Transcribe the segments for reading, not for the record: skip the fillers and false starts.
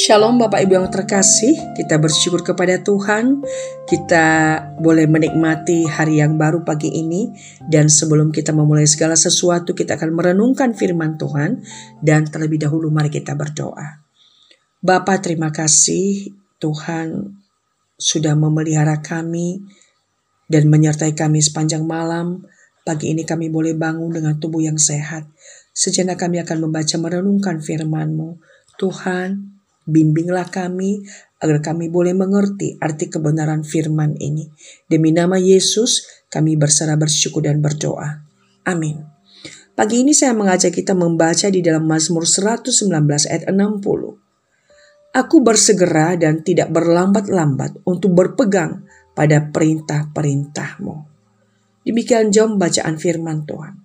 Shalom Bapak Ibu yang terkasih, kita bersyukur kepada Tuhan, kita boleh menikmati hari yang baru pagi ini. Dan sebelum kita memulai segala sesuatu, kita akan merenungkan firman Tuhan. Dan terlebih dahulu mari kita berdoa. Bapa, terima kasih Tuhan sudah memelihara kami dan menyertai kami sepanjang malam. Pagi ini kami boleh bangun dengan tubuh yang sehat. Sejenak kami akan membaca merenungkan firman-Mu. Tuhan, bimbinglah kami agar kami boleh mengerti arti kebenaran firman ini. Demi nama Yesus kami berserah, bersyukur dan berdoa. Amin. Pagi ini saya mengajak kita membaca di dalam Mazmur 119 ayat 60. Aku bersegera dan tidak berlambat-lambat untuk berpegang pada perintah-perintah-Mu. Demikian jauh bacaan firman Tuhan.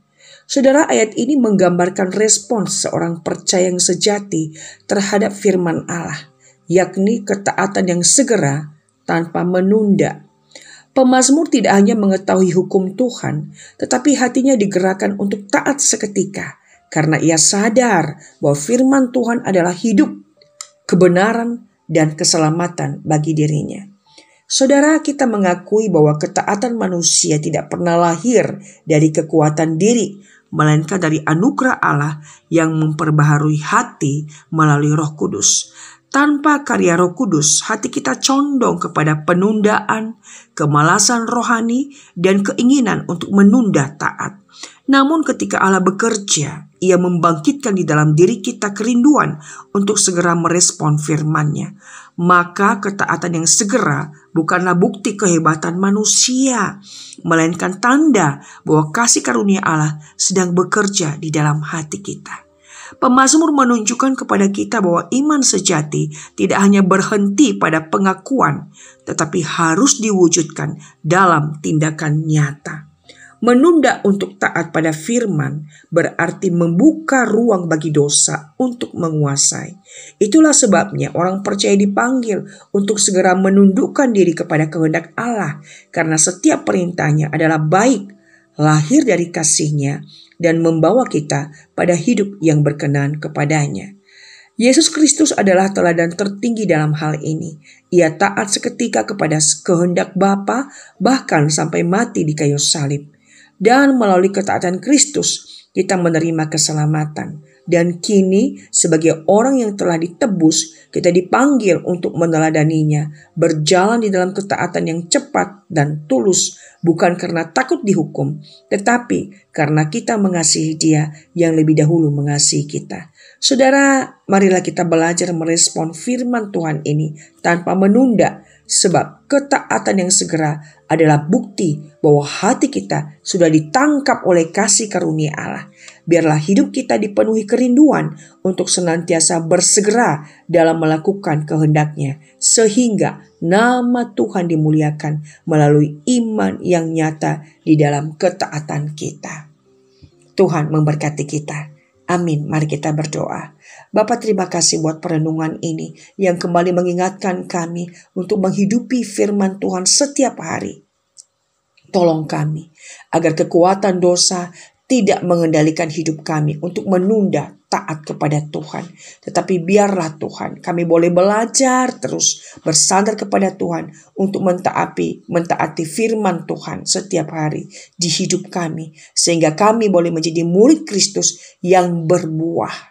Saudara, ayat ini menggambarkan respons seorang percaya yang sejati terhadap firman Allah, yakni ketaatan yang segera tanpa menunda. Pemazmur tidak hanya mengetahui hukum Tuhan, tetapi hatinya digerakkan untuk taat seketika, karena ia sadar bahwa firman Tuhan adalah hidup, kebenaran, dan keselamatan bagi dirinya. Saudara, kita mengakui bahwa ketaatan manusia tidak pernah lahir dari kekuatan diri, melainkan dari anugerah Allah yang memperbaharui hati melalui Roh Kudus. Tanpa karya Roh Kudus, hati kita condong kepada penundaan, kemalasan rohani, dan keinginan untuk menunda taat. Namun ketika Allah bekerja, Ia membangkitkan di dalam diri kita kerinduan untuk segera merespon firman-Nya. Maka ketaatan yang segera bukanlah bukti kehebatan manusia, melainkan tanda bahwa kasih karunia Allah sedang bekerja di dalam hati kita. Pemazmur menunjukkan kepada kita bahwa iman sejati tidak hanya berhenti pada pengakuan, tetapi harus diwujudkan dalam tindakan nyata. Menunda untuk taat pada firman berarti membuka ruang bagi dosa untuk menguasai. Itulah sebabnya orang percaya dipanggil untuk segera menundukkan diri kepada kehendak Allah, karena setiap perintahnya adalah baik, lahir dari kasih-Nya, dan membawa kita pada hidup yang berkenan kepadanya. Yesus Kristus adalah teladan tertinggi dalam hal ini. Ia taat seketika kepada kehendak Bapa, bahkan sampai mati di kayu salib. Dan melalui ketaatan Kristus, kita menerima keselamatan. Dan kini sebagai orang yang telah ditebus, kita dipanggil untuk meneladaninya, berjalan di dalam ketaatan yang cepat dan tulus, bukan karena takut dihukum, tetapi karena kita mengasihi Dia yang lebih dahulu mengasihi kita. Saudara, marilah kita belajar merespon firman Tuhan ini tanpa menunda, sebab ketaatan yang segera adalah bukti bahwa hati kita sudah ditangkap oleh kasih karunia Allah. Biarlah hidup kita dipenuhi kerinduan untuk senantiasa bersegera dalam melakukan kehendak-Nya, sehingga nama Tuhan dimuliakan melalui iman yang nyata di dalam ketaatan kita. Tuhan memberkati kita. Amin. Mari kita berdoa. Bapa, terima kasih buat perenungan ini yang kembali mengingatkan kami untuk menghidupi firman Tuhan setiap hari. Tolong kami agar kekuatan dosa tidak mengendalikan hidup kami untuk menunda taat kepada Tuhan. Tetapi biarlah Tuhan, kami boleh belajar terus bersandar kepada Tuhan untuk mentaati firman Tuhan setiap hari di hidup kami. Sehingga kami boleh menjadi murid Kristus yang berbuah.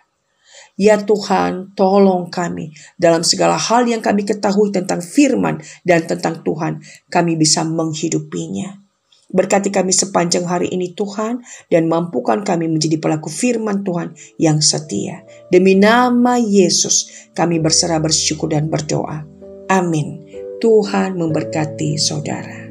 Ya Tuhan, tolong kami dalam segala hal yang kami ketahui tentang firman dan tentang Tuhan, kami bisa menghidupinya. Berkati kami sepanjang hari ini Tuhan, dan mampukan kami menjadi pelaku firman Tuhan yang setia. Demi nama Yesus kami berserah, bersyukur dan berdoa. Amin. Tuhan memberkati saudara.